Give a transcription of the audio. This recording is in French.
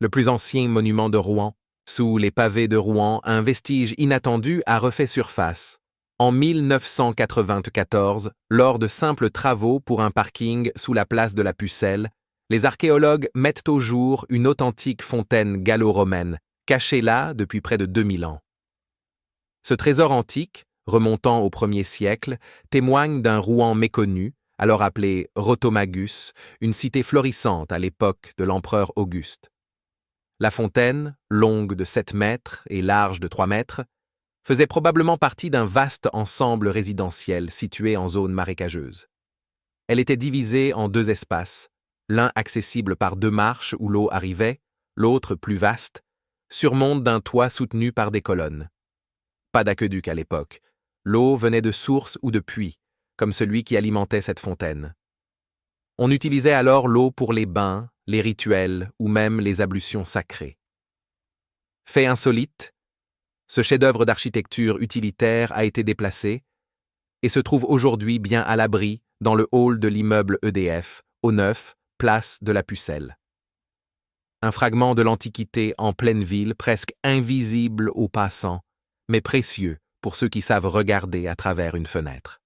le plus ancien monument de Rouen. Sous les pavés de Rouen, un vestige inattendu a refait surface. En 1994, lors de simples travaux pour un parking sous la place de la Pucelle, les archéologues mettent au jour une authentique fontaine gallo-romaine, cachée là depuis près de 2000 ans. Ce trésor antique, remontant au 1er siècle, témoigne d'un Rouen méconnu, alors appelé Rotomagus, une cité florissante à l'époque de l'empereur Auguste. La fontaine, longue de 7 mètres et large de 3 mètres, faisait probablement partie d'un vaste ensemble résidentiel situé en zone marécageuse. Elle était divisée en 2 espaces, l'un accessible par 2 marches où l'eau arrivait, l'autre, plus vaste, surmonte d'un toit soutenu par des colonnes. Pas d'aqueduc à l'époque. L'eau venait de sources ou de puits, comme celui qui alimentait cette fontaine. On utilisait alors l'eau pour les bains, les rituels ou même les ablutions sacrées. Fait insolite, ce chef-d'œuvre d'architecture utilitaire a été déplacé et se trouve aujourd'hui bien à l'abri dans le hall de l'immeuble EDF, au 9, place de la Pucelle. Un fragment de l'Antiquité en pleine ville, presque invisible aux passants, mais précieux pour ceux qui savent regarder à travers une fenêtre.